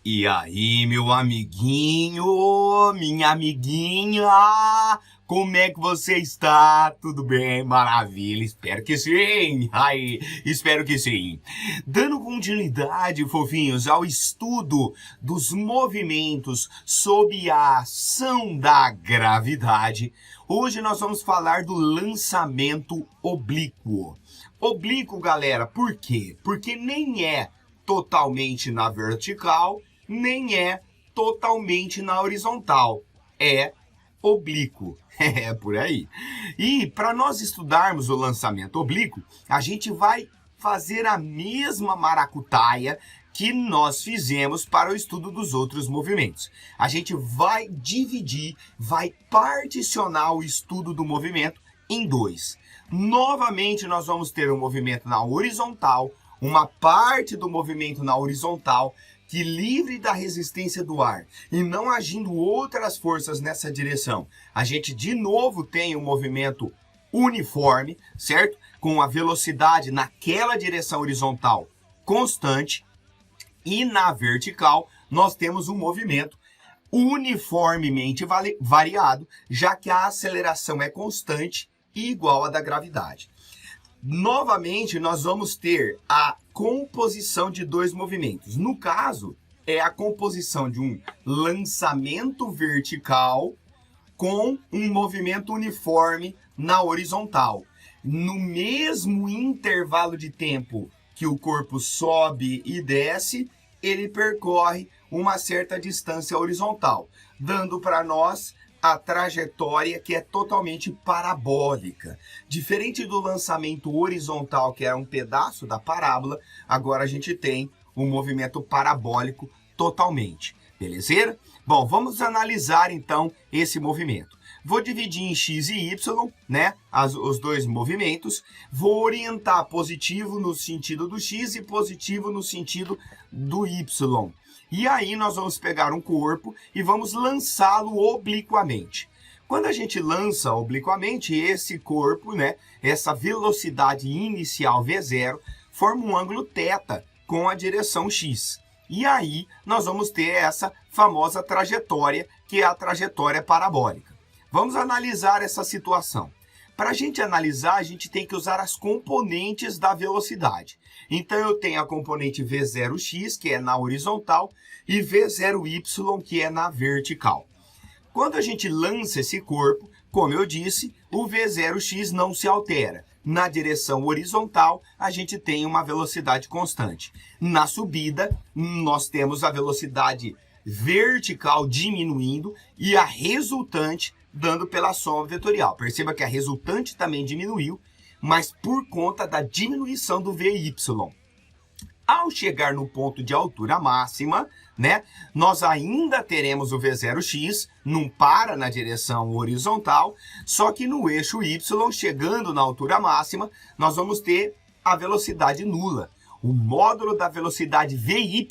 E aí, meu amiguinho, minha amiguinha, como é que você está? Tudo bem? Maravilha, espero que sim. Ai, espero que sim. Dando continuidade, fofinhos, ao estudo dos movimentos sob a ação da gravidade, hoje nós vamos falar do lançamento oblíquo. Oblíquo, galera, por quê? Porque nem é totalmente na vertical, nem é totalmente na horizontal. É oblíquo. É por aí. E para nós estudarmos o lançamento oblíquo, a gente vai fazer a mesma maracutaia que nós fizemos para o estudo dos outros movimentos. A gente vai dividir, vai particionar o estudo do movimento em dois. Novamente, nós vamos ter um movimento na horizontal, uma parte do movimento na horizontal, que livre da resistência do ar e não agindo outras forças nessa direção, a gente de novo tem um movimento uniforme, certo? Com a velocidade naquela direção horizontal constante, e na vertical nós temos um movimento uniformemente variado, já que a aceleração é constante e igual à da gravidade. Novamente, nós vamos ter a composição de dois movimentos. No caso, é a composição de um lançamento vertical com um movimento uniforme na horizontal. No mesmo intervalo de tempo que o corpo sobe e desce, ele percorre uma certa distância horizontal, dando para nós a trajetória que é totalmente parabólica. Diferente do lançamento horizontal, que era um pedaço da parábola, agora a gente tem um movimento parabólico totalmente. Beleza? Bom, vamos analisar então esse movimento. Vou dividir em x e y, né? Os dois movimentos. Vou orientar positivo no sentido do x e positivo no sentido do y. E aí nós vamos pegar um corpo e vamos lançá-lo obliquamente. Quando a gente lança obliquamente, esse corpo, né, essa velocidade inicial v0, forma um ângulo θ com a direção x. E aí nós vamos ter essa famosa trajetória, que é a trajetória parabólica. Vamos analisar essa situação. Para a gente analisar, a gente tem que usar as componentes da velocidade. Então, eu tenho a componente v0x, que é na horizontal, e v0y, que é na vertical. Quando a gente lança esse corpo, como eu disse, o v0x não se altera. Na direção horizontal, a gente tem uma velocidade constante. Na subida, nós temos a velocidade vertical diminuindo e a resultante dando pela soma vetorial. Perceba que a resultante também diminuiu, mas por conta da diminuição do VY. Ao chegar no ponto de altura máxima, né, nós ainda teremos o V0x, não para na direção horizontal, só que no eixo Y, chegando na altura máxima, nós vamos ter a velocidade nula. O módulo da velocidade VY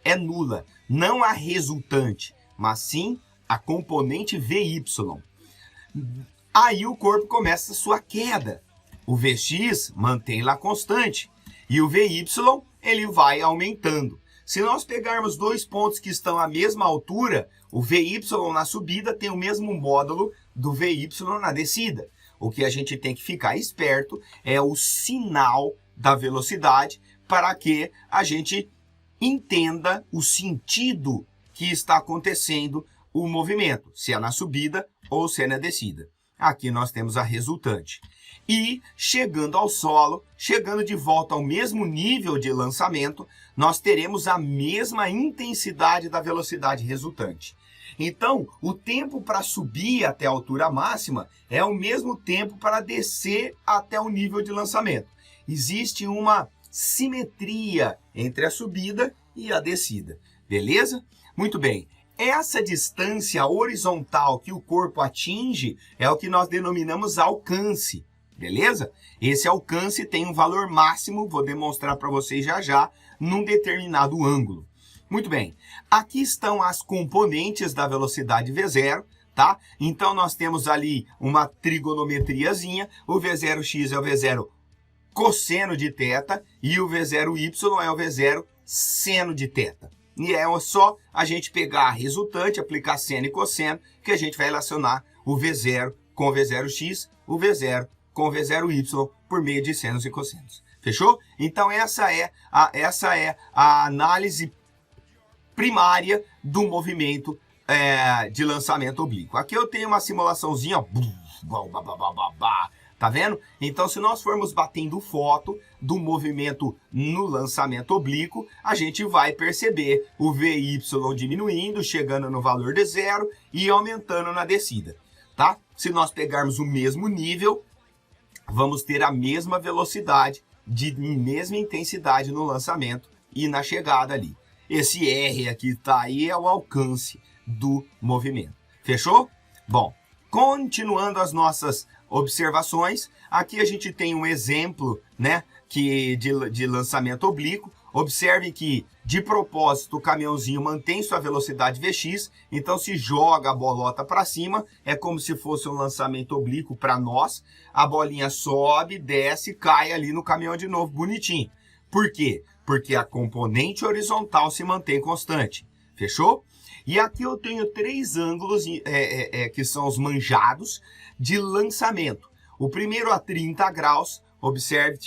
é nula, não a resultante, mas sim a componente VY. Aí o corpo começa a sua queda. O Vx mantém lá constante e o Vy ele vai aumentando. Se nós pegarmos dois pontos que estão à mesma altura, o Vy na subida tem o mesmo módulo do Vy na descida. O que a gente tem que ficar esperto é o sinal da velocidade para que a gente entenda o sentido que está acontecendo o movimento, se é na subida ou se é na descida. Aqui nós temos a resultante. E chegando ao solo, chegando de volta ao mesmo nível de lançamento, nós teremos a mesma intensidade da velocidade resultante. Então, o tempo para subir até a altura máxima é o mesmo tempo para descer até o nível de lançamento. Existe uma simetria entre a subida e a descida. Beleza? Muito bem. Essa distância horizontal que o corpo atinge é o que nós denominamos alcance. Beleza? Esse alcance tem um valor máximo, vou demonstrar para vocês já já, num determinado ângulo. Muito bem. Aqui estão as componentes da velocidade V0, tá? Então, nós temos ali uma trigonometriazinha. O V0x é o V0 cosseno de θ e o V0y é o V0 seno de θ. E é só a gente pegar a resultante, aplicar seno e cosseno, que a gente vai relacionar o V0 com o V0x, o V0 com o V0y por meio de senos e cossenos. Fechou? Então essa é a análise primária do movimento de lançamento oblíquo. Aqui eu tenho uma simulaçãozinha, tá vendo? Então, se nós formos batendo foto do movimento no lançamento oblíquo, a gente vai perceber o VY diminuindo, chegando no valor de 0 e aumentando na descida, tá? Se nós pegarmos o mesmo nível, vamos ter a mesma velocidade, mesma intensidade no lançamento e na chegada ali. Esse R aqui tá aí é o alcance do movimento. Fechou? Bom, continuando as nossas observações, aqui a gente tem um exemplo, né, de lançamento oblíquo. Observe que, de propósito, o caminhãozinho mantém sua velocidade Vx, então se joga a bolota para cima, é como se fosse um lançamento oblíquo para nós, a bolinha sobe, desce, cai ali no caminhão de novo, bonitinho. Por quê? Porque a componente horizontal se mantém constante. Fechou? E aqui eu tenho 3 ângulos que são os manjados de lançamento. O primeiro a 30 graus, observe,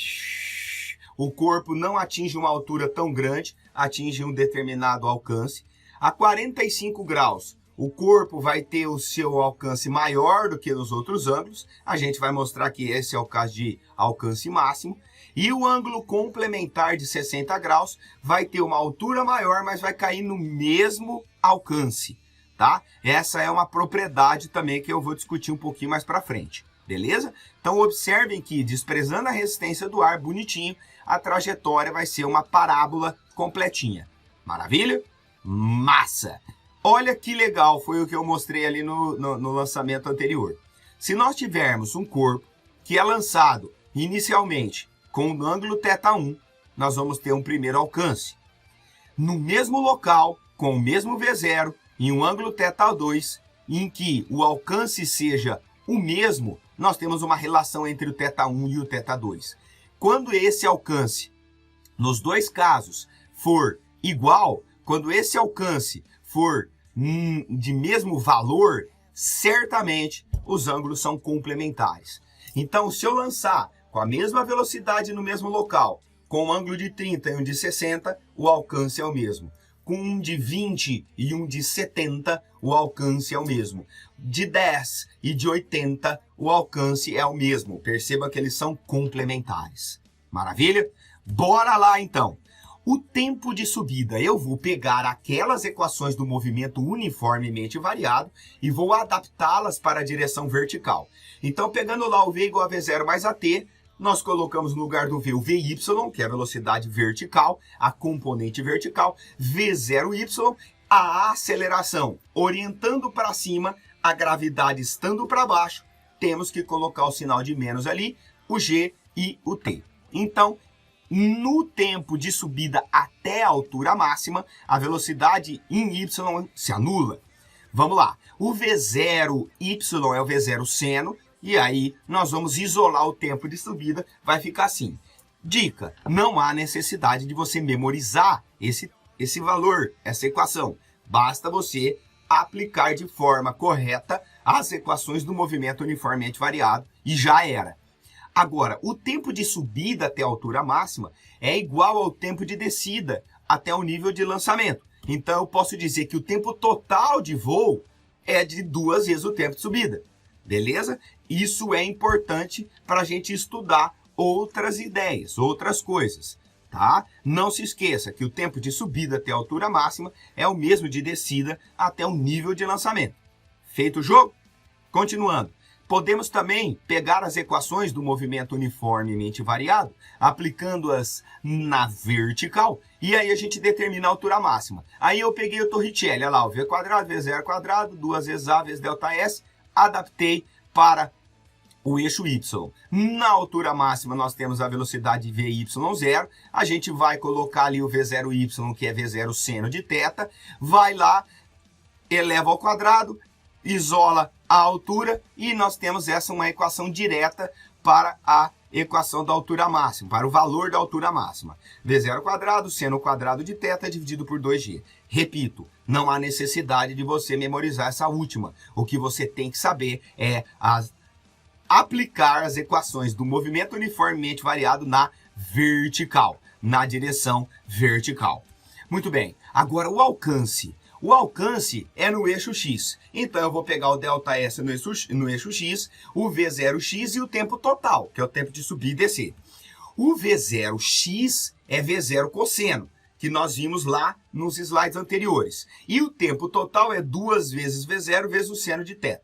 o corpo não atinge uma altura tão grande, atinge um determinado alcance. A 45 graus, o corpo vai ter o seu alcance maior do que nos outros ângulos. A gente vai mostrar que esse é o caso de alcance máximo. E o ângulo complementar de 60 graus vai ter uma altura maior, mas vai cair no mesmo alcance, tá? Essa é uma propriedade também que eu vou discutir um pouquinho mais para frente, beleza? Então observem que, desprezando a resistência do ar, bonitinho, a trajetória vai ser uma parábola completinha. Maravilha? Massa! Olha que legal, foi o que eu mostrei ali no lançamento anterior. Se nós tivermos um corpo que é lançado inicialmente com o ângulo θ1, nós vamos ter um primeiro alcance. No mesmo local, com o mesmo V0, em um ângulo θ2, em que o alcance seja o mesmo, nós temos uma relação entre o θ1 e o θ2. Quando esse alcance, nos dois casos, for igual, quando esse alcance for de mesmo valor, certamente os ângulos são complementares. Então, se eu lançar com a mesma velocidade no mesmo local, com um ângulo de 30 e um de 60, o alcance é o mesmo. Com um de 20 e um de 70, o alcance é o mesmo. De 10 e de 80, o alcance é o mesmo. Perceba que eles são complementares. Maravilha? Bora lá então. O tempo de subida, eu vou pegar aquelas equações do movimento uniformemente variado e vou adaptá-las para a direção vertical. Então, pegando lá o V igual a V0 mais AT, nós colocamos no lugar do V o VY, que é a velocidade vertical, a componente vertical, V0Y, a aceleração orientando para cima, a gravidade estando para baixo, temos que colocar o sinal de menos ali, o G e o T. Então, no tempo de subida até a altura máxima, a velocidade em Y se anula. Vamos lá, o V0Y é o V0 seno, e aí nós vamos isolar o tempo de subida, vai ficar assim. Dica, não há necessidade de você memorizar esse valor, essa equação. Basta você aplicar de forma correta as equações do movimento uniformemente variado e já era. Agora, o tempo de subida até a altura máxima é igual ao tempo de descida até o nível de lançamento. Então, eu posso dizer que o tempo total de voo é de 2 vezes o tempo de subida. Beleza? Isso é importante para a gente estudar outras ideias, outras coisas, tá? Não se esqueça que o tempo de subida até a altura máxima é o mesmo de descida até o nível de lançamento. Feito o jogo? Continuando. Podemos também pegar as equações do movimento uniformemente variado, aplicando-as na vertical, e aí a gente determina a altura máxima. Aí eu peguei o Torricelli, olha lá, o V quadrado, V0 2 vezes A vezes ΔS, adaptei para o eixo Y. Na altura máxima nós temos a velocidade VY0, a gente vai colocar ali o V0Y, que é V0 seno de θ, vai lá, eleva ao quadrado, isola a altura e nós temos uma equação direta para a equação da altura máxima, para o valor da altura máxima. V0 quadrado, seno quadrado de θ dividido por 2G. Repito, não há necessidade de você memorizar essa última. O que você tem que saber é aplicar as equações do movimento uniformemente variado na vertical, na direção vertical. Muito bem, agora o alcance. O alcance é no eixo x. Então eu vou pegar o ΔS no eixo x, o V0x e o tempo total, que é o tempo de subir e descer. O V0x é V0 cosseno, que nós vimos lá nos slides anteriores. E o tempo total é 2 vezes V0 vezes o seno de θ.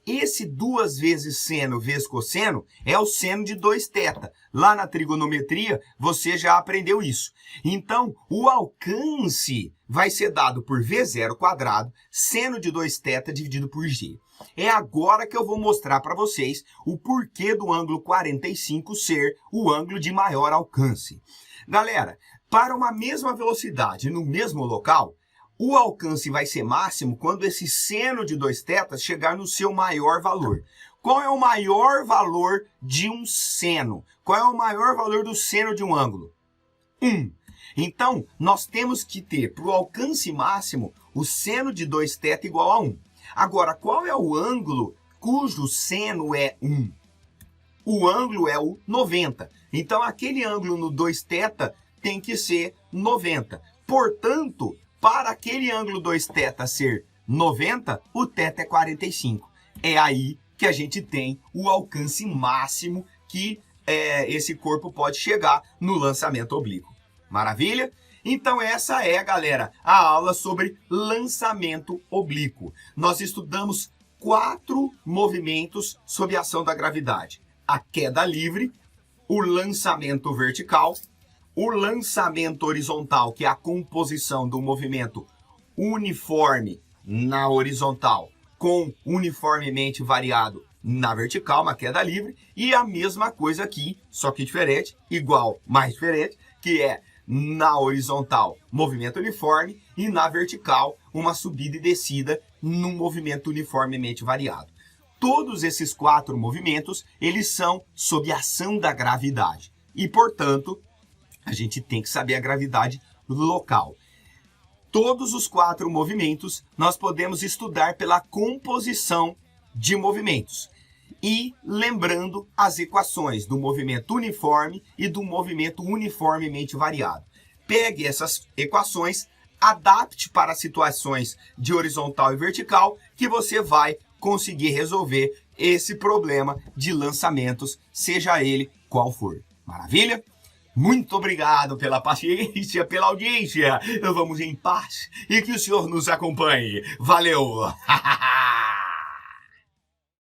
Esse 2 vezes seno vezes cosseno é o seno de 2θ. Lá na trigonometria, você já aprendeu isso. Então, o alcance vai ser dado por V0 quadrado, seno de 2θ dividido por g. É agora que eu vou mostrar para vocês o porquê do ângulo 45 ser o ângulo de maior alcance. Galera, para uma mesma velocidade no mesmo local, o alcance vai ser máximo quando esse seno de 2θ chegar no seu maior valor. Qual é o maior valor de um seno? Qual é o maior valor do seno de um ângulo? 1. Então, nós temos que ter, para o alcance máximo, o seno de 2θ igual a 1. Agora, qual é o ângulo cujo seno é 1? O ângulo é o 90. Então, aquele ângulo no 2θ tem que ser 90. Portanto, para aquele ângulo 2θ ser 90, o θ é 45. É aí que a gente tem o alcance máximo que esse corpo pode chegar no lançamento oblíquo. Maravilha? Então essa é, galera, a aula sobre lançamento oblíquo. Nós estudamos 4 movimentos sob a ação da gravidade. A queda livre, o lançamento vertical, o lançamento horizontal, que é a composição do movimento uniforme na horizontal com uniformemente variado na vertical, uma queda livre, e a mesma coisa aqui, só que diferente, igual, mais diferente, que é na horizontal, movimento uniforme, e na vertical, uma subida e descida num movimento uniformemente variado. Todos esses 4 movimentos, eles são sob a ação da gravidade. E, portanto, a gente tem que saber a gravidade local. Todos os 4 movimentos nós podemos estudar pela composição de movimentos. E lembrando as equações do movimento uniforme e do movimento uniformemente variado. Pegue essas equações, adapte para situações de horizontal e vertical, que você vai conseguir resolver esse problema de lançamentos, seja ele qual for. Maravilha? Muito obrigado pela paciência, pela audiência. Vamos em paz e que o Senhor nos acompanhe. Valeu!